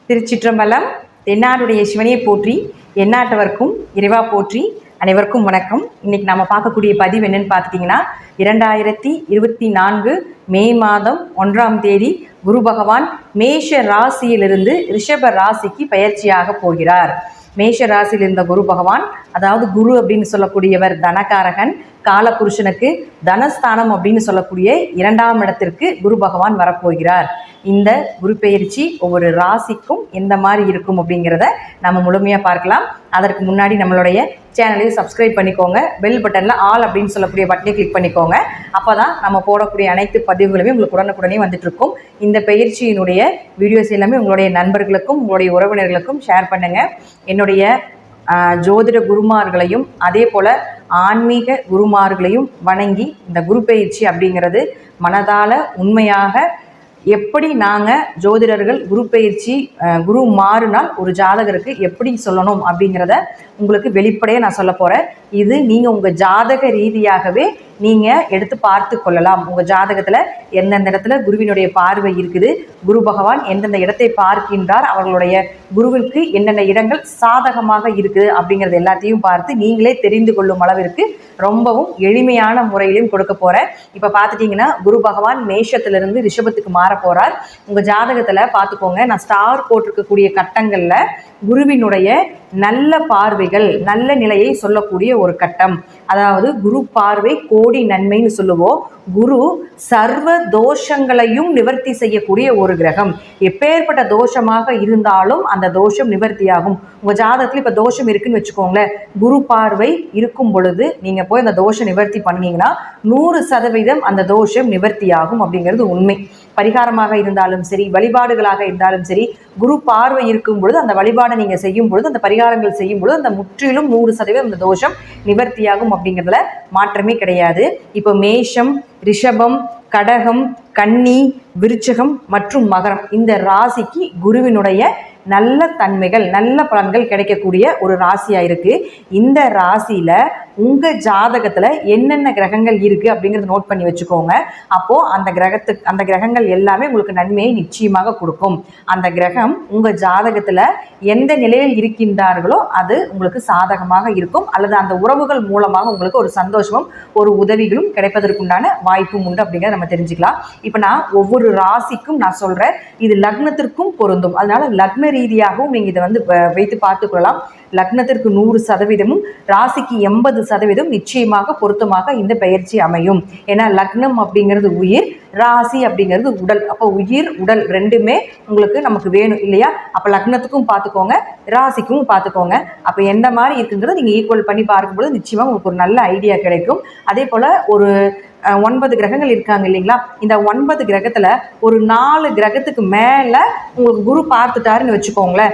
திருச்சிற்றம்பலம். தென்னாடுடைய சிவனையை போற்றி, எந்நாட்டவர்க்கும் இறைவா போற்றி. அனைவருக்கும் வணக்கம். இன்னைக்கு நம்ம பார்க்கக்கூடிய பதிவு என்னன்னு பார்த்துட்டிங்கன்னா, 2024 மே மாதம் 1ஆம் தேதி குரு பகவான் மேஷ ராசியிலிருந்து ரிஷப ராசிக்கு பயிற்சியாக போகிறார். மேஷ ராசியில் இருந்த குரு பகவான், அதாவது குரு அப்படின்னு சொல்லக்கூடியவர் தனகாரகன், காலபுருஷனுக்கு தனஸ்தானம் அப்படின்னு சொல்லக்கூடிய 2ஆம் இடத்திற்கு குரு பகவான் வரப்போகிறார். இந்த குரு பெயர்ச்சி ஒவ்வொரு ராசிக்கும் எந்த மாதிரி இருக்கும் அப்படிங்கிறத நம்ம முழுமையாக பார்க்கலாம். அதற்கு முன்னாடி நம்மளுடைய சேனலையும் சப்ஸ்கிரைப் பண்ணிக்கோங்க. பெல் பட்டனில் ஆல் அப்படின்னு சொல்லக்கூடிய பட்டனை கிளிக் பண்ணிக்கோங்க. அப்போ தான் நம்ம போடக்கூடிய அனைத்து பதிவுகளுமே உங்களுக்கு உடனுக்குடனே வந்துட்டுருக்கும். இந்த பயிற்சியினுடைய வீடியோஸ் எல்லாமே உங்களுடைய நண்பர்களுக்கும் உங்களுடைய உறவினர்களுக்கும் ஷேர் பண்ணுங்கள். என்னுடைய ஜோதிட குருமார்களையும் அதே போல் ஆன்மீக குருமார்களையும் வணங்கி, இந்த குரு பயிற்சி அப்படிங்கிறது மனதால் உண்மையாக எப்படி நாங்கள் ஜோதிடர்கள் குரு பயிற்சி குரு மாறுனால் ஒரு ஜாதகருக்கு எப்படி சொல்லணும் அப்படிங்கிறத உங்களுக்கு வெளிப்படையாக நான் சொல்ல போகிறேன். இது நீங்கள் உங்கள் ஜாதக ரீதியாகவே நீங்கள் எடுத்து பார்த்து கொள்ளலாம். உங்கள் ஜாதகத்தில் எந்தெந்த இடத்துல குருவினுடைய பார்வை இருக்குது, குரு பகவான் எந்தெந்த இடத்தை பார்க்கின்றார், அவர்களுடைய குருவிற்கு என்னென்ன இடங்கள் சாதகமாக இருக்குது அப்படிங்கிறது எல்லாத்தையும் பார்த்து நீங்களே தெரிந்து கொள்ளும் அளவிற்கு ரொம்பவும் எளிமையான முறையிலையும் கொடுக்க போகிறேன். இப்போ பார்த்துட்டிங்கன்னா, குரு பகவான் மேஷத்திலிருந்து ரிஷபத்துக்கு மாற போகிறார். உங்கள் ஜாதகத்தில் பார்த்துக்கோங்க, நான் ஸ்டார் போட்டிருக்கக்கூடிய கட்டங்களில் குருவினுடைய நல்ல பார்வைகள், நல்ல நிலையை சொல்லக்கூடிய ஒரு கட்டம். அதாவது குரு பார்வை கோடி நன்மைன்னு சொல்லுவோம். குரு சர்வ தோஷங்களையும் நிவர்த்தி செய்யக்கூடிய ஒரு கிரகம். எப்பேற்பட்ட தோஷமாக இருந்தாலும் அந்த தோஷம் நிவர்த்தியாகும். உங்கள் ஜாதகத்தில் இப்போ தோஷம் இருக்குன்னு வச்சுக்கோங்களேன், குரு பார்வை இருக்கும் பொழுது நீங்கள் போய் அந்த தோஷம் நிவர்த்தி பண்ணீங்கன்னா 100% அந்த தோஷம் நிவர்த்தியாகும் அப்படிங்கிறது உண்மை. பரிகாரமாக இருந்தாலும் சரி, வழிபாடுகளாக இருந்தாலும் சரி, குரு பார்வை இருக்கும் பொழுது அந்த வழிபாடை நீங்கள் செய்யும் பொழுது, அந்த பரிகாரங்கள் செய்யும் பொழுது அந்த முற்றிலும் 100% அந்த தோஷம் நிவர்த்தியாகும் அப்படிங்கிறதுல மாற்றமே கிடையாது. இப்போ மேஷம், ரிஷபம், கடகம், கன்னி, விருச்சகம் மற்றும் மகரம், இந்த ராசிக்கு குருவினுடைய நல்ல தன்மைகள், நல்ல பலன்கள் கிடைக்கக்கூடிய ஒரு ராசியாக இருக்குது. இந்த ராசியில் உங்கள் ஜாதகத்தில் என்னென்ன கிரகங்கள் இருக்குது அப்படிங்கிறத நோட் பண்ணி வச்சுக்கோங்க. அப்போது அந்த கிரகங்கள் எல்லாமே உங்களுக்கு நன்மையை நிச்சயமாக கொடுக்கும். அந்த கிரகம் உங்கள் ஜாதகத்தில் எந்த நிலையில் இருக்கின்றார்களோ அது உங்களுக்கு சாதகமாக இருக்கும், அல்லது அந்த உறவுகள் மூலமாக உங்களுக்கு ஒரு சந்தோஷமும் ஒரு உதவிகளும் கிடைப்பதற்குண்டான வாய்ப்பும் உண்டு அப்படிங்கிறத நம்ம தெரிஞ்சுக்கலாம். இப்போ நான் ஒவ்வொரு ராசிக்கும் நான் சொல்கிறேன், இது லக்னத்திற்கும் பொருந்தும். அதனால லக்ன ரீதியாகவும் நீங்கள் இதை வைத்து பார்த்துக்கொள்ளலாம். லக்னத்திற்கு 100%, ராசிக்கு 80% நிச்சயமாக பொருத்தமாக இந்த பயிற்சி அமையும். ஏன்னா லக்னம் அப்படிங்கிறது உயிர், ராசி அப்படிங்கிறது உடல். அப்போ உயிர் உடல் ரெண்டுமே உங்களுக்கு நமக்கு வேணும் இல்லையா? அப்போ லக்னத்துக்கும் பார்த்துக்கோங்க, ராசிக்கும் பார்த்துக்கோங்க. அப்போ எந்த மாதிரி இருக்குங்கிறத நீங்கள் ஈக்குவல் பண்ணி பார்க்கும்போது நிச்சயமாக உங்களுக்கு ஒரு நல்ல ஐடியா கிடைக்கும். அதே போல் ஒரு 9 கிரகங்கள் இருக்காங்க இல்லைங்களா? இந்த 9 கிரகத்தில் ஒரு 4 கிரகத்துக்கு மேலே உங்களுக்கு குரு பார்த்துட்டாருன்னு வச்சுக்கோங்களேன்.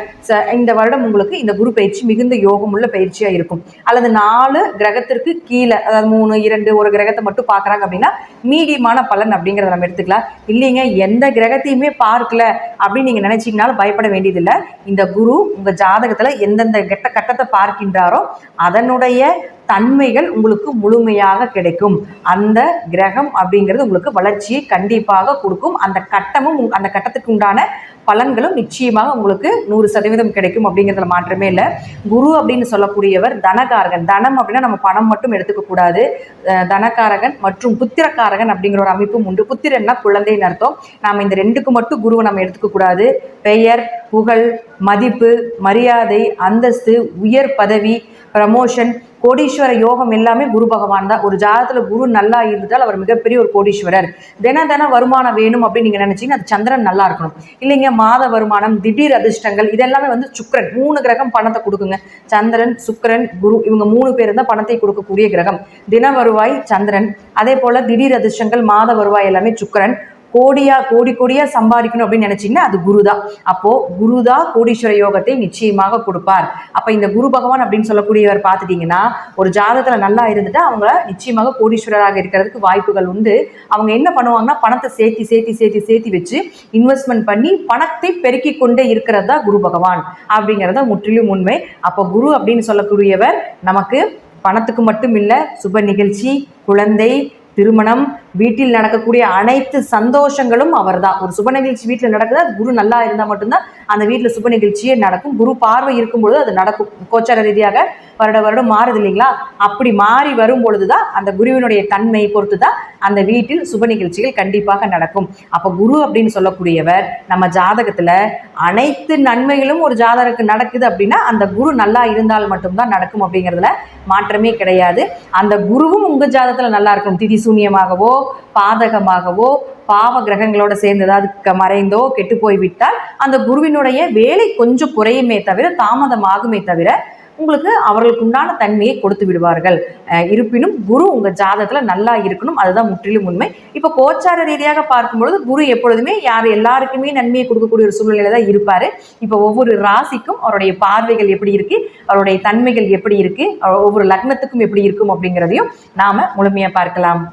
இந்த வருடம் உங்களுக்கு இந்த குரு பயிற்சி மிகுந்த யோகம் உள்ள பயிற்சியாக இருக்கும். அல்லது 4 கிரகத்திற்கு கீழே, அதாவது 3, 2, ஒரு கிரகத்தை மட்டும் பார்க்குறாங்க அப்படின்னா மீடியமான பலன் அப்படிங்கிறத நம்ம எடுத்துக்கலாம். இல்லைங்க, எந்த கிரகத்தையுமே பார்க்கல அப்படின்னு நீங்கள் நினைச்சிங்கனாலும் பயப்பட வேண்டியதில்லை. இந்த குரு உங்கள் ஜாதகத்தில் எந்தெந்த கட்டத்தை பார்க்கின்றாரோ அதனுடைய தன்மைகள் உங்களுக்கு முழுமையாக கிடைக்கும். அந்த கிரகம் அப்படிங்கிறது உங்களுக்கு வளர்ச்சியை கண்டிப்பாக கொடுக்கும். அந்த கட்டத்துக்கு உண்டான பலன்களும் நிச்சயமாக உங்களுக்கு 100% கிடைக்கும் அப்படிங்கிறதுல மாற்றமே இல்லை. குரு அப்படின்னு சொல்லக்கூடியவர் தனகாரகன். தனம் அப்படின்னா நம்ம பணம் மட்டும் எடுத்துக்க கூடாது. தனகாரகன் மற்றும் புத்திரக்காரகன் அப்படிங்கிற ஒரு அமைப்பும் உண்டு. புத்திரன்னா குழந்தைன்னு அர்த்தம். நாம் இந்த 2க்கு மட்டும் குருவை நம்ம எடுத்துக்க கூடாது. பெயர், புகழ், மதிப்பு, மரியாதை, அந்தஸ்து, உயர் பதவி, ப்ரமோஷன், கோடீஸ்வர யோகம் எல்லாமே குரு பகவான் தான். ஒரு ஜாதகத்தில் குரு நல்லா இருந்துட்டால் அவர் மிகப்பெரிய ஒரு கோடீஸ்வரர். தின வருமானம் வேணும் அப்படின்னு நீங்கள் நினச்சிங்கன்னா அது சந்திரன் நல்லா இருக்கணும். இல்லைங்க, மாத வருமானம், திடீர் அதிர்ஷ்டங்கள், இதெல்லாமே சுக்கிரன். 3 கிரகம் பணத்தை கொடுக்குங்க. சந்திரன், சுக்கிரன், குரு, இவங்க 3 பேர் தான் பணத்தை கொடுக்கக்கூடிய கிரகம். தின வருவாய் சந்திரன், அதே போல் திடீர் அதிர்ஷ்டங்கள், மாத வருவாய் எல்லாமே சுக்கிரன். கோடியா சம்பாதிக்கணும் அப்படின்னு நினைச்சீங்கன்னா அது குருதான். அப்போ குருதா கோடீஸ்வர யோகத்தை நிச்சயமாக கொடுப்பார். அப்ப இந்த குரு பகவான் அப்படின்னு சொல்லக்கூடியவர் பார்த்துட்டீங்கன்னா, ஒரு ஜாதகத்துல நல்லா இருந்துட்டு அவங்க நிச்சயமாக கோடீஸ்வரராக இருக்கிறதுக்கு வாய்ப்புகள் உண்டு. அவங்க என்ன பண்ணுவாங்கன்னா, பணத்தை சேர்த்தி வச்சு இன்வெஸ்ட்மெண்ட் பண்ணி பணத்தை பெருக்கி கொண்டே இருக்கிறது தான் குரு பகவான் அப்படிங்கிறத முற்றிலும் உண்மை. அப்போ குரு அப்படின்னு சொல்லக்கூடியவர் நமக்கு பணத்துக்கு மட்டும் இல்லை, சுப நிகழ்ச்சி, குழந்தை, திருமணம், வீட்டில் நடக்கக்கூடிய அனைத்து சந்தோஷங்களும் அவர் தான். ஒரு சுப நிகழ்ச்சி வீட்டில் நடக்குது, அது குரு நல்லா இருந்தால் மட்டும்தான் அந்த வீட்டில் சுப நிகழ்ச்சியே நடக்கும். குரு பார்வை இருக்கும் பொழுது அது நடக்கும். கோச்சார ரீதியாக வருடம் மாறுது இல்லைங்களா? அப்படி மாறி வரும் பொழுதுதான் அந்த குருவினுடைய தன்மையை பொறுத்து தான் அந்த வீட்டில் சுப நிகழ்ச்சிகள் கண்டிப்பாக நடக்கும். அப்போ குரு அப்படின்னு சொல்லக்கூடியவர் நம்ம ஜாதகத்துல அனைத்து நன்மைகளும் ஒரு ஜாதகருக்கு நடக்குது அப்படின்னா அந்த குரு நல்லா இருந்தால் மட்டும்தான் நடக்கும் அப்படிங்கிறதுல மாற்றமே கிடையாது. அந்த குருவும் உங்க ஜாதகத்துல நல்லா இருக்கும். திதி சூன்யமாகவோ பாதகமாகவோ பாவ கிரகங்களோட சேர்ந்து ஏதாவது மறைந்தோ கெட்டு போய்விட்டால் அந்த குருவினுடைய வேலை கொஞ்சம் குறையுமே தவிர தாமதமாகுமே தவிர உங்களுக்கு அவர்களுக்கு உண்டான தன்மையை கொடுத்து விடுவார்கள். இருப்பினும் குரு உங்க ஜாதகத்துல நல்லா இருக்கணும், அதுதான் முற்றிலும் உண்மை. இப்போ கோச்சார ரீதியாக பார்க்கும்பொழுது குரு எப்பொழுதுமே எல்லாருக்குமே நன்மையை கொடுக்கக்கூடிய ஒரு சூழ்நிலையில தான் இருப்பாரு. இப்போ ஒவ்வொரு ராசிக்கும் அவருடைய பார்வைகள் எப்படி இருக்கு, அவருடைய தன்மைகள் எப்படி இருக்கு, ஒவ்வொரு லக்னத்துக்கும் எப்படி இருக்கும் அப்படிங்கிறதையும் நாம முழுமையா பார்க்கலாம்.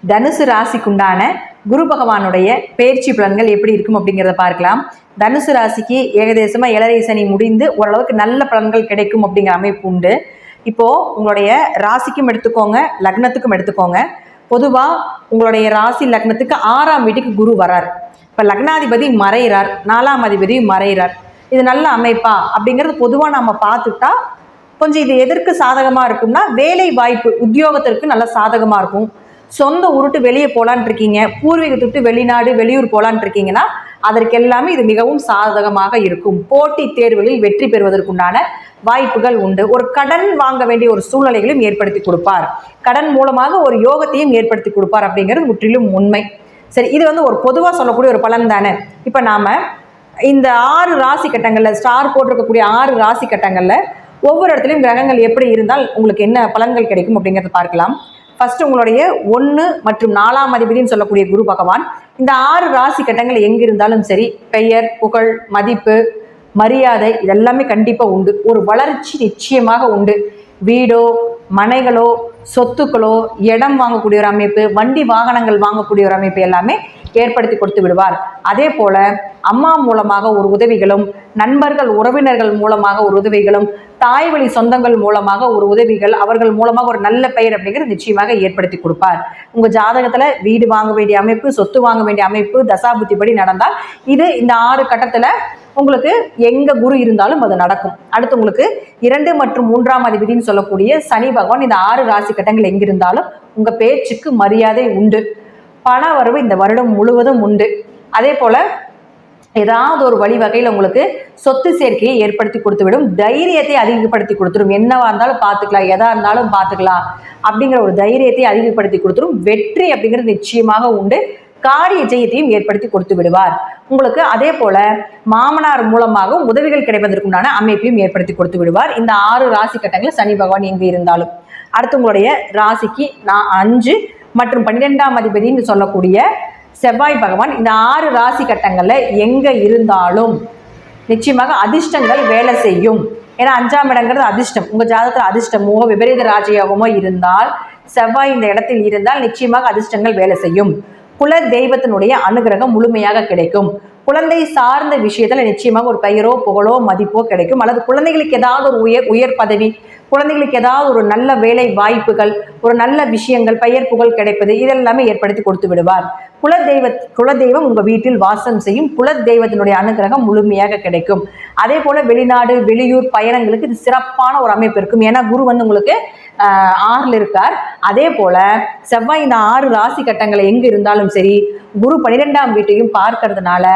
தனுசு ராசிக்குண்டான குரு பகவானுடைய பயிற்சி பலன்கள் எப்படி இருக்கும் அப்படிங்கிறத பார்க்கலாம். தனுசு ராசிக்கு ஏகதேசமாக 7.5 சனி முடிந்து ஓரளவுக்கு நல்ல பலன்கள் கிடைக்கும் அப்படிங்கிற அமைப்பு உண்டு. இப்போது உங்களுடைய ராசிக்கும் எடுத்துக்கோங்க, லக்னத்துக்கும் எடுத்துக்கோங்க. பொதுவாக உங்களுடைய ராசி லக்னத்துக்கு 6ஆம் வீட்டுக்கு குரு வரார். இப்போ லக்னாதிபதி மறைகிறார், 4ஆம் அதிபதி மறைகிறார். இது நல்ல அமைப்பா அப்படிங்கிறது பொதுவாக நம்ம பார்த்துட்டா கொஞ்சம் இது எதற்கு சாதகமாக இருக்கும்னா வேலை வாய்ப்பு உத்தியோகத்திற்கு நல்ல சாதகமாக இருக்கும். சொந்த ஊருட்டு வெளியே போகலான் இருக்கீங்க, பூர்வீகத்தை விட்டு வெளிநாடு வெளியூர் போகலான் இருக்கீங்கன்னா அதற்கு எல்லாமே இது மிகவும் சாதகமாக இருக்கும். போட்டித் தேர்வுகளில் வெற்றி பெறுவதற்குண்டான வாய்ப்புகள் உண்டு. ஒரு கடன் வாங்க வேண்டிய ஒரு சூழ்நிலைகளையும் ஏற்படுத்தி கொடுப்பார். கடன் மூலமாக ஒரு யோகத்தையும் ஏற்படுத்தி கொடுப்பார் அப்படிங்கிறது முற்றிலும் உண்மை. சரி, இது ஒரு பொதுவாக சொல்லக்கூடிய ஒரு பலன் தானே. இப்போ நாம இந்த 6 ராசி கட்டங்களில் ஸ்டார் போட்டிருக்கக்கூடிய 6 ராசி கட்டங்களில் ஒவ்வொரு இடத்துலையும் கிரகங்கள் எப்படி இருந்தால் உங்களுக்கு என்ன பலன்கள் கிடைக்கும் அப்படிங்கிறத பார்க்கலாம். ஃபர்ஸ்ட் உங்களுடைய 1 மற்றும் 4ஆம் அதிபதினு சொல்லக்கூடிய குரு பகவான் இந்த 6 ராசி கட்டங்கள் எங்க இருந்தாலும் சரி, பெயர் புகழ் மதிப்பு மரியாதை இதெல்லாமே கண்டிப்பாக உண்டு. ஒரு வளர்ச்சி நிச்சயமாக உண்டு. வீடோ மனைகளோ சொத்துக்களோ இடம் வாங்கக்கூடிய ஒரு அமைப்பு, வண்டி வாகனங்கள் வாங்கக்கூடிய ஒரு அமைப்பு எல்லாமே ஏற்படுத்தி கொடுத்து விடுவார். அதே போல அம்மா மூலமாக ஒரு உதவிகளும், நண்பர்கள் உறவினர்கள் மூலமாக ஒரு உதவிகளும், தாய் வழி சொந்தங்கள் மூலமாக ஒரு உதவிகள், அவர்கள் மூலமாக ஒரு நல்ல பெயர் அப்படிங்கிறது நிச்சயமாக ஏற்படுத்தி கொடுப்பார். உங்க ஜாதகத்துல வீடு வாங்க வேண்டிய அமைப்பு, சொத்து வாங்க வேண்டிய அமைப்பு தசாபுத்திப்படி நடந்தால் இது இந்த 6 கட்டத்துல உங்களுக்கு எங்க குரு இருந்தாலும் அது நடக்கும். அடுத்து உங்களுக்கு 2 மற்றும் 3ஆம் அதிபதினு சொல்லக்கூடிய சனி பகவான் இந்த 6 ராசி கட்டங்கள் எங்கிருந்தாலும் உங்க பேச்சுக்கு மரியாதை உண்டு. பண வரவு இந்த வருடம் முழுவதும் உண்டு. அதே போல ஏதாவது ஒரு வழிவகையில் உங்களுக்கு சொத்து சேர்க்கையை ஏற்படுத்தி கொடுத்துவிடும். தைரியத்தை அதிகப்படுத்தி கொடுத்துரும். என்னவா இருந்தாலும் பார்த்துக்கலாம், எதா இருந்தாலும் பார்த்துக்கலாம் அப்படிங்கிற ஒரு தைரியத்தை அதிகப்படுத்தி கொடுத்துரும். வெற்றி அப்படிங்கிறது நிச்சயமாக உண்டு. காரிய ஜெயத்தையும் ஏற்படுத்தி கொடுத்து விடுவார் உங்களுக்கு. அதே போல மாமனார் மூலமாக உதவிகள் கிடைப்பதற்குண்டான அமைப்பையும் ஏற்படுத்தி கொடுத்து விடுவார் இந்த 6 ராசி கட்டங்களில் சனி பகவான் எங்கு இருந்தாலும். அடுத்து உங்களுடைய ராசிக்கு 5 மற்றும் 12ஆம் அதிபதினு சொல்லக்கூடிய செவ்வாய் பகவான் இந்த 6 ராசி கட்டங்கள்ல எங்க இருந்தாலும் நிச்சயமாக அதிர்ஷ்டங்கள் வேலை செய்யும். ஏன்னா 5ஆம் இடங்கிறது அதிர்ஷ்டம். உங்க ஜாதகத்தில் அதிர்ஷ்டமோ விபரீத ராஜயோகமோ இருந்தால் செவ்வாய் இந்த இடத்தில் இருந்தால் நிச்சயமாக அதிர்ஷ்டங்கள் வேலை செய்யும். குல தெய்வத்தினுடைய அனுகிரகம் முழுமையாக கிடைக்கும். குழந்தை சார்ந்த விஷயத்துல நிச்சயமாக ஒரு பெயரோ புகழோ மதிப்போ கிடைக்கும். அல்லது குழந்தைகளுக்கு ஏதாவது ஒரு உயர் பதவி, குழந்தைகளுக்கு ஏதாவது ஒரு நல்ல வேலை வாய்ப்புகள், ஒரு நல்ல விஷயங்கள், பெயர் புகழ் கிடைப்பது இதெல்லாமே ஏற்படுத்தி கொடுத்து விடுவார். குலதெய்வம் உங்க வீட்டில் வாசம் செய்யும். குலதெய்வத்தினுடைய அனுகிரகம் முழுமையாக கிடைக்கும். அதே போல வெளிநாடு வெளியூர் பயணங்களுக்கு இது சிறப்பான ஒரு அமைப்பு இருக்கும். ஏன்னா குரு உங்களுக்கு 6ல் இருக்கார். அதே போல செவ்வாய் இந்த 6 ராசி கட்டங்களை எங்கு இருந்தாலும் சரி குரு 12ஆம் வீட்டையும் பார்க்கறதுனால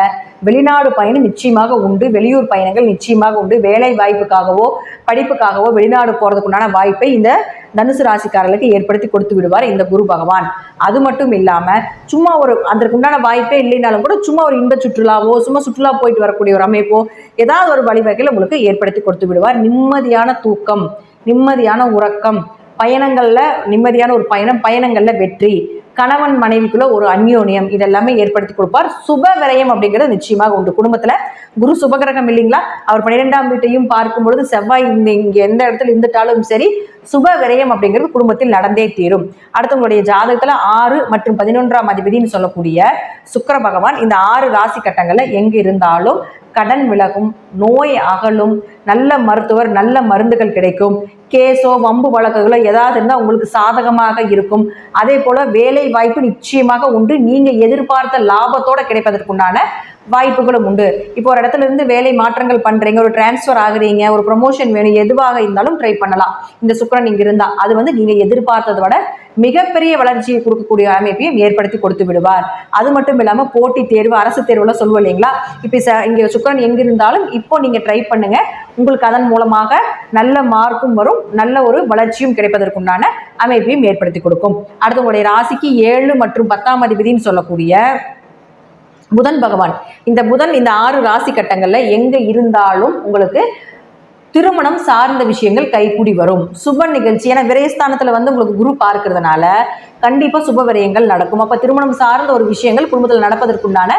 வெளிநாடு பயணம் நிச்சயமாக உண்டு. வெளியூர் பயணங்கள் நிச்சயமாக உண்டு. வேலை வாய்ப்புக்காகவோ படிப்புக்காகவோ வெளிநாடு போறதுக்குண்டான வாய்ப்பை இந்த தனுசு ராசிக்காரர்களுக்கு ஏற்படுத்தி கொடுத்து விடுவார் இந்த குரு பகவான். அது மட்டும் இல்லாம சும்மா ஒரு அதற்குண்டான வாய்ப்பே இல்லைனாலும் கூட சும்மா ஒரு இன்ப சுற்றுலாவோ சும்மா சுற்றுலா போயிட்டு வரக்கூடிய ஒரு அமைப்போ ஏதாவது ஒரு வழிவகையில் உங்களுக்கு ஏற்படுத்தி கொடுத்து விடுவார். நிம்மதியான தூக்கம், நிம்மதியான உறக்கம், பயணங்கள்ல நிம்மதியான ஒரு பயணங்கள்ல வெற்றி, கணவன் மனைவிக்குள்ள ஒரு அந்யோன்யம் இதெல்லாமே ஏற்படுத்தி கொடுப்பார். சுப விரயம் அப்படிங்கிறது நிச்சயமாக உண்டு. குடும்பத்துல குரு சுபகிரகம் இல்லைங்களா, அவர் 12ஆம் வீட்டையும் பார்க்கும் பொழுது செவ்வாய் இங்க எந்த இடத்துல இருந்துட்டாலும் சரி சுப விரயம் அப்படிங்கிறது குடும்பத்தில் நடந்தே தீரும். அடுத்து உங்களுடைய ஜாதகத்துல 6 மற்றும் 11ஆம் அதிபதினு சொல்லக்கூடிய சுக்கிர பகவான் இந்த 6 ராசி கட்டங்கள்ல எங்க இருந்தாலும் கடன் விலகும், நோய் அகலும், நல்ல மருத்துவர் நல்ல மருந்துகள் கிடைக்கும், கேஸோ வம்பு வழக்குகளோ ஏதாவது இருந்தால் உங்களுக்கு சாதகமாக இருக்கும். அதே போல் வேலை வாய்ப்பு நிச்சயமாக உண்டு. நீங்கள் எதிர்பார்த்த லாபத்தோடு கிடைப்பதற்குண்டான வாய்ப்புகளும் உண்டு. இப்போ ஒரு இடத்துல இருந்து வேலை மாற்றங்கள் பண்ணுறீங்க, ஒரு டிரான்ஸ்ஃபர் ஆகுறீங்க, ஒரு ப்ரொமோஷன் வேணும், எதுவாக இருந்தாலும் ட்ரை பண்ணலாம். இந்த சுக்கிரன் இங்கே இருந்தால் அது வந்து நீங்கள் எதிர்பார்த்ததை விட மிகப்பெரிய வளர்ச்சியை கொடுக்கக்கூடிய அமைப்பையும் ஏற்படுத்தி கொடுத்து விடுவார். அது மட்டும் இல்லாமல் போட்டி தேர்வு, அரசு தேர்வுலாம் சொல்லுவோம் இல்லைங்களா, இப்போ இங்கே சுக்கிரன் எங்கே இருந்தாலும் இப்போ நீங்கள் ட்ரை பண்ணுங்க, உங்களுக்கு அதன் மூலமாக நல்ல மார்க்கும் வரும், நல்ல ஒரு வளர்ச்சியும் கிடைப்பதற்குண்டான அமைப்பையும் ஏற்படுத்தி கொடுக்கும். அடுத்து உங்களுடைய ராசிக்கு 7 மற்றும் 10ஆம் அதிபதினு சொல்லக்கூடிய புதன் பகவான், இந்த புதன் இந்த 6 ராசி கட்டங்கள்ல எங்க இருந்தாலும் உங்களுக்கு திருமணம் சார்ந்த விஷயங்கள் கைகூடி வரும். சுப நிகழ்ச்சி, ஏன்னா விரயஸ்தானத்துல வந்து உங்களுக்கு குரு பார்க்கறதுனால கண்டிப்பா சுப விரயங்கள் நடக்கும். அப்ப திருமணம் சார்ந்த ஒரு விஷயங்கள் குடும்பத்தில் நடப்பதற்குண்டான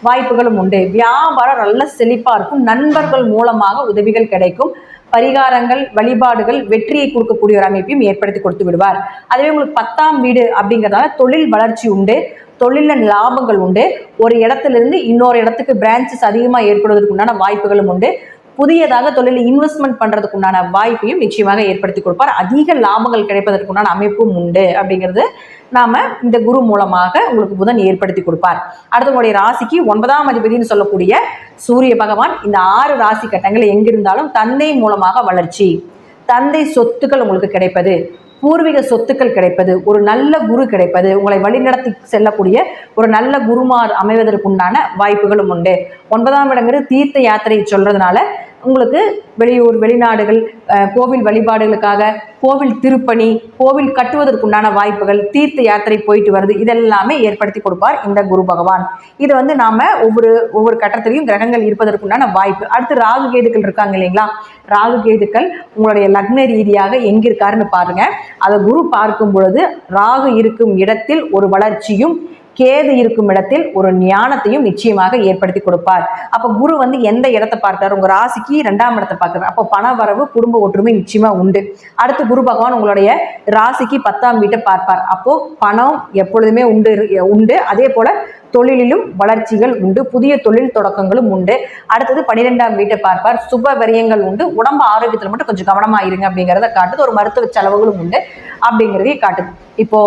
வாய்ப்புகளும் உண்டு. வியாபாரம் நல்ல செழிப்பா இருக்கும். நண்பர்கள் மூலமாக உதவிகள் கிடைக்கும். பரிகாரங்கள், வழிபாடுகள் வெற்றியை கொடுக்கக்கூடிய ஒரு அமைப்பையும் ஏற்படுத்தி கொடுத்து விடுவார். அதுவே உங்களுக்கு 10ஆம் வீடு அப்படிங்கிறதால தொழில் வளர்ச்சி உண்டு, தொழிலில் லாபங்கள் உண்டு. ஒரு இடத்துல இருந்து இன்னொரு இடத்துக்கு பிரான்ச்சஸ் அதிகமாக ஏற்படுவதற்கு உண்டான வாய்ப்புகளும் உண்டு. புதியதாக தொழிலில் இன்வெஸ்ட்மெண்ட் பண்றதுக்கு உண்டான வாய்ப்பையும் நிச்சயமாக ஏற்படுத்தி கொடுப்பார். அதிக லாபங்கள் கிடைப்பதற்குண்டான அமைப்பும் உண்டு அப்படிங்கிறது நாம இந்த குரு மூலமாக உங்களுக்கு புதன் ஏற்படுத்தி கொடுப்பார். அடுத்து உங்களுடைய ராசிக்கு 9ஆம் அதிபதினு சொல்லக்கூடிய சூரிய பகவான் இந்த 6 ராசி கட்டங்கள் எங்கிருந்தாலும் தந்தை மூலமாக வளர்ச்சி, தந்தை சொத்துக்கள் உங்களுக்கு கிடைப்பது, பூர்வீக சொத்துக்கள் கிடைப்பது, ஒரு நல்ல குரு கிடைப்பது, உங்களை வழிநடத்தி செல்லக்கூடிய ஒரு நல்ல குருமார் அமைவதற்குண்டான வாய்ப்புகளும் உண்டு. 9ஆம் இடங்கிறது தீர்த்த யாத்திரை சொல்றதுனால உங்களுக்கு வெளியூர், வெளிநாடுகள், கோவில் வழிபாடுகளுக்காக கோவில் திருப்பணி, கோவில் கட்டுவதற்குண்டான வாய்ப்புகள், தீர்த்த யாத்திரை போயிட்டு வருது, இதெல்லாமே ஏற்படுத்தி கொடுப்பார் இந்த குரு பகவான். இது வந்து நாம ஒவ்வொரு கட்டத்திலையும் கிரகங்கள் இருப்பதற்குண்டான வாய்ப்பு. அடுத்து ராகு கேதுக்கள் இருக்காங்க இல்லைங்களா, ராகு கேதுக்கள் உங்களுடைய லக்ன ரீதியாக எங்கிருக்காருன்னு பாருங்க. அதை குரு பார்க்கும் பொழுது ராகு இருக்கும் இடத்தில் ஒரு வளர்ச்சியும், கேது இருக்கும் இடத்தில் ஒரு ஞானத்தையும் நிச்சயமாக ஏற்படுத்தி கொடுப்பார். அப்ப குரு வந்து எந்த இடத்தை பார்க்கிறார், உங்க ராசிக்கு 2ஆம் இடத்தை பார்க்கிறார். அப்போ பண வரவு, குடும்ப ஒற்றுமை நிச்சயமா உண்டு. அடுத்து குரு பகவான் உங்களுடைய ராசிக்கு 10ஆம் வீட்டை பார்ப்பார். அப்போ பணம் எப்பொழுதுமே உண்டு. அதே போல தொழிலிலும் வளர்ச்சிகள் உண்டு, புதிய தொழில் தொடக்கங்களும் உண்டு. அடுத்தது 12ஆம் வீட்டை பார்ப்பார். சுப விரயங்கள் உண்டு. உடம்பு ஆரோக்கியத்தில் மட்டும் கொஞ்சம் கவனமா இருங்க அப்படிங்கிறத காட்டுது. ஒரு மருத்துவ செலவுகளும் உண்டு அப்படிங்கிறதையே காட்டுது. இப்போ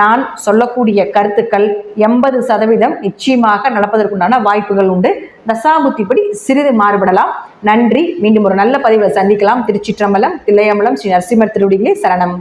நான் சொல்லக்கூடிய கருத்துக்கள் 80% நிச்சயமாக நடப்பதற்குண்டான வாய்ப்புகள் உண்டு. தசாபுத்திப்படி சிறிது மாறுபடலாம். நன்றி. மீண்டும் ஒரு நல்ல பதிவில் சந்திக்கலாம். திருச்சிற்றம்பலம், தில்லையம்பலம், ஸ்ரீ நரசிம்மர் திருவடிகளே சரணம்.